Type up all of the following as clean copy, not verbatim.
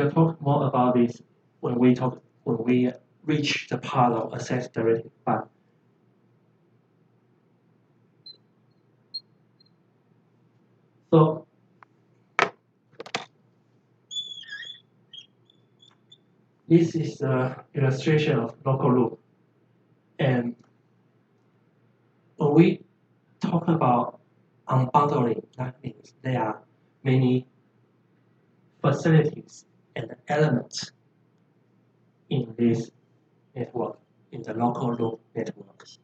will talk more about this when we reach the part of access directive. But so this is the illustration of local loop. And when we talk about unbundling, that means there are many facilities and elements in this network, in the local loop networks.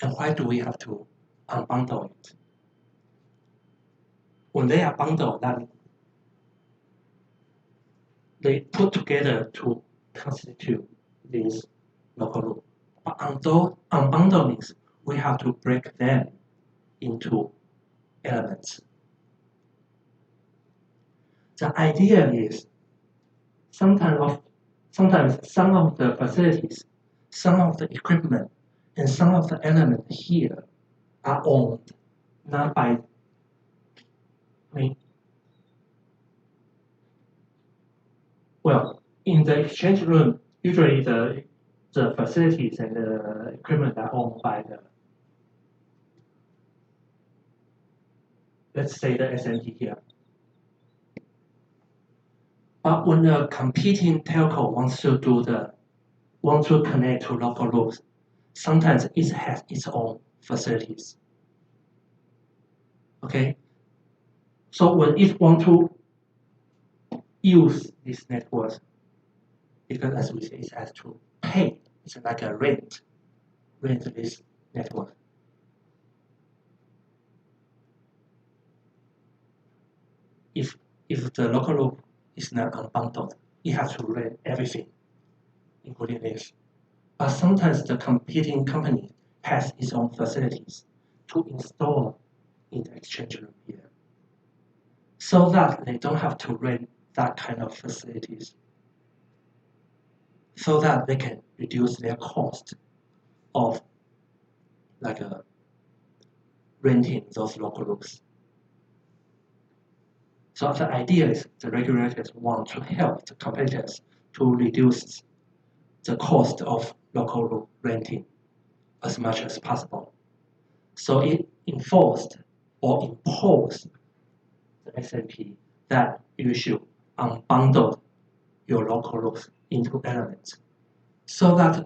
And why do we have to unbundle it? When they are bundled, that means they put together to constitute this local loop. But unbundle means we have to break them into elements. The idea is sometimes some of the facilities, some of the equipment, and some of the elements here are owned not by well, in the exchange room, usually the facilities and the equipment are owned by the, let's say the SMT here. But when a competing telco wants to connect to local loops, sometimes it has its own facilities. Okay, so when it wants to use this network, because as we say, it has to pay. It's like a rent this network. If the local loop is not unbundled, it has to rent everything, including this. But sometimes the competing company has its own facilities to install in the exchange room here, so that they don't have to rent that kind of facilities, so that they can reduce their cost of renting those local loops. So the idea is the regulators want to help the competitors to reduce the cost of local loop renting as much as possible. So it enforced or imposed the SMP that you should unbundle your local loops into elements, so that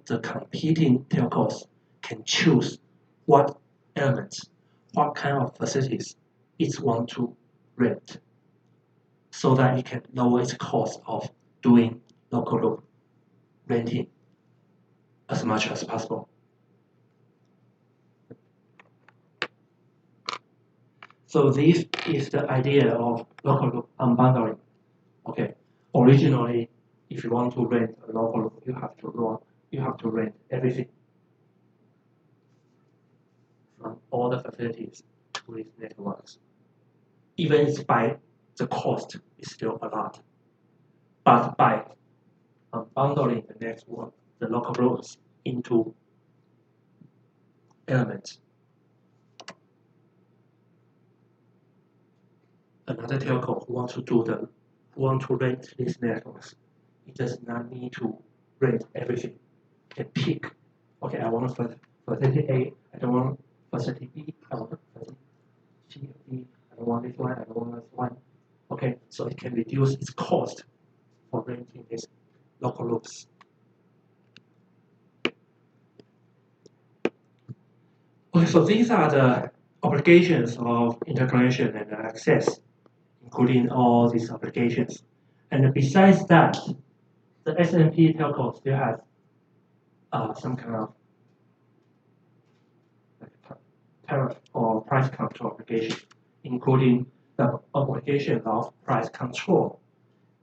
the competing telcos can choose what elements, what kind of facilities it wants to rent, so that it can lower its cost of doing local loop renting as much as possible. So this is the idea of local loop unbundling. Okay, originally, if you want to rent a local loop, you have to rent everything from all the facilities to these networks. Even if by the cost is still a lot, but by unbundling the network, the local loops into elements, another telco who want to rent these networks, it does not need to rent everything. It can pick, okay, I want facility A, I don't want facility B, I want facility C or D, I don't want this one, I don't want this one. Okay, so it can reduce its cost for renting these local loops. Okay, so these are the obligations of interconnection and access, including all these obligations. And besides that, the SMP telco still has some kind of tariff or price control obligation, including the obligation of price control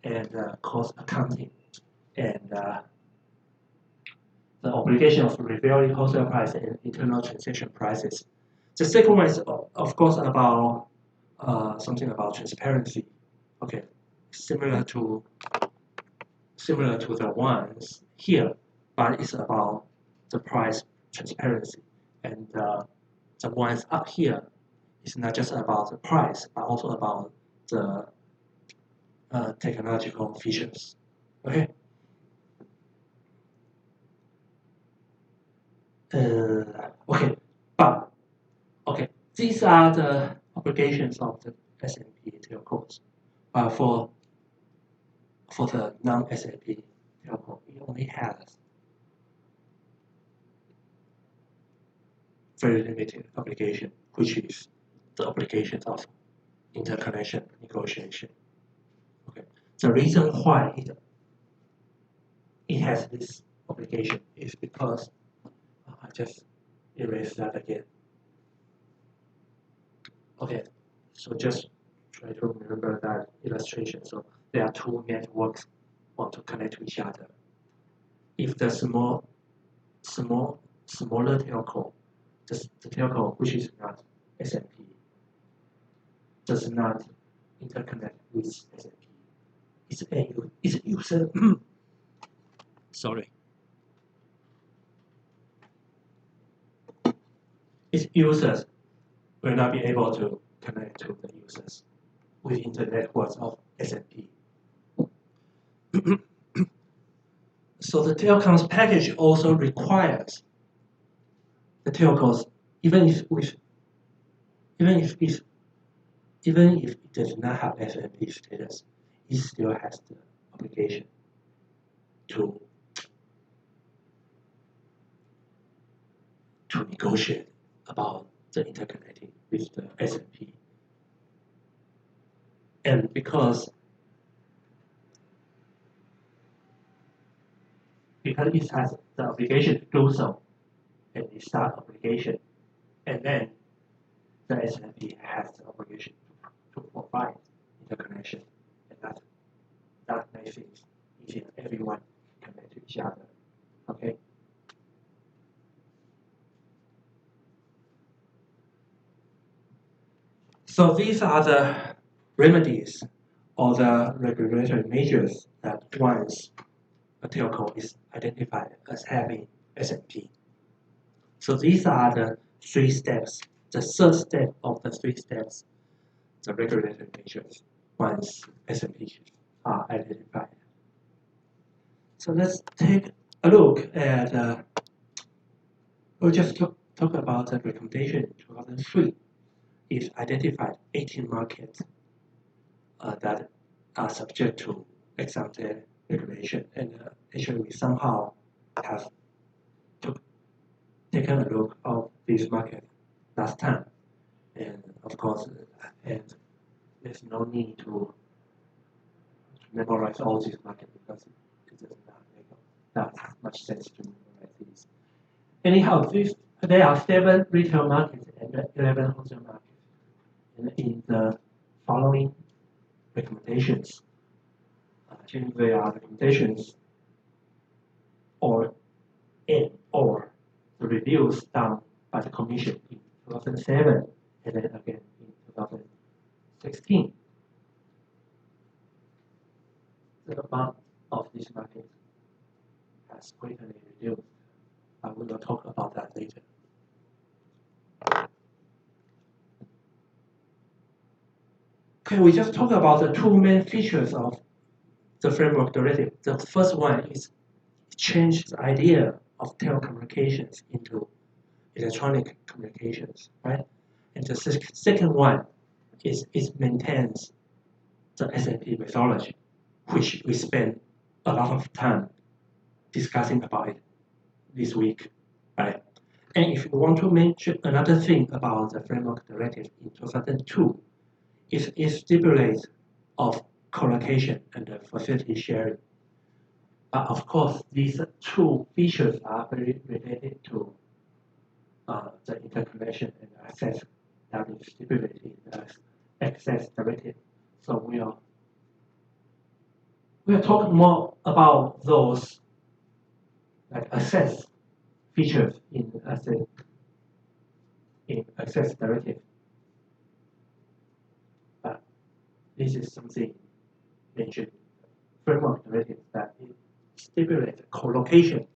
and cost accounting, and the obligation of revealing wholesale price and internal transaction prices. The second one is, of course, about something about transparency. Okay, similar to the ones here, but it's about the price transparency. And the ones up here is not just about the price, but also about the technological features. Okay. Okay, but okay, these are the obligations of the SAP telcos. But for the non-SAP telco, it only has very limited obligation, which is the obligations of interconnection negotiation. Okay, the reason why it has this obligation is because I just erase that again. Okay, so just try to remember that illustration. So there are two networks want to connect to each other. If the smaller telco, the telco which is not SMP, does not interconnect with SMP, it's a user. Sorry. Its users will not be able to connect to the users within the networks of SMP. So the telecoms package also requires the telcos, even if it does not have SMP status, it still has the obligation to negotiate about the interconnecting with the SMP. And because it has the obligation to do so, and it start obligation, and then the SMP has the obligation to provide interconnection, and that makes it easier. Everyone can connect to each other. Okay. So these are the remedies or the regulatory measures that once a telco is identified as having SMP. So these are the 3 steps. The third step of the 3 steps, the regulatory measures once SMPs are identified. So let's take a look at, we'll just talk about the recommendation in 2003. It identified 18 markets that are subject to ex-ante regulation, and actually we somehow have taken a look of these markets last time, and of course, and there's no need to memorize all these markets because it does not make that much sense to memorize these. Anyhow, there are 7 retail markets and 11 wholesale markets. And in the following recommendations, actually they are recommendations or the reviews done by the Commission in 2007 and then again in 2016. The amount of this market has greatly reduced. I will talk about that later. Okay, we just talked about the 2 main features of the framework directive. The first one is change the idea of telecommunications into electronic communications, right? And the second one is it maintains the SMP methodology, which we spent a lot of time discussing about it this week, right? And if you want to mention another thing about the framework directive in 2002, it stipulates of co-location and facility sharing. But of course, these 2 features are very related to the interconnection and access that is stipulated as access directive. So we'll talk more about those like access features in access directive. But this is something mentioned framework directive that it stipulates co-location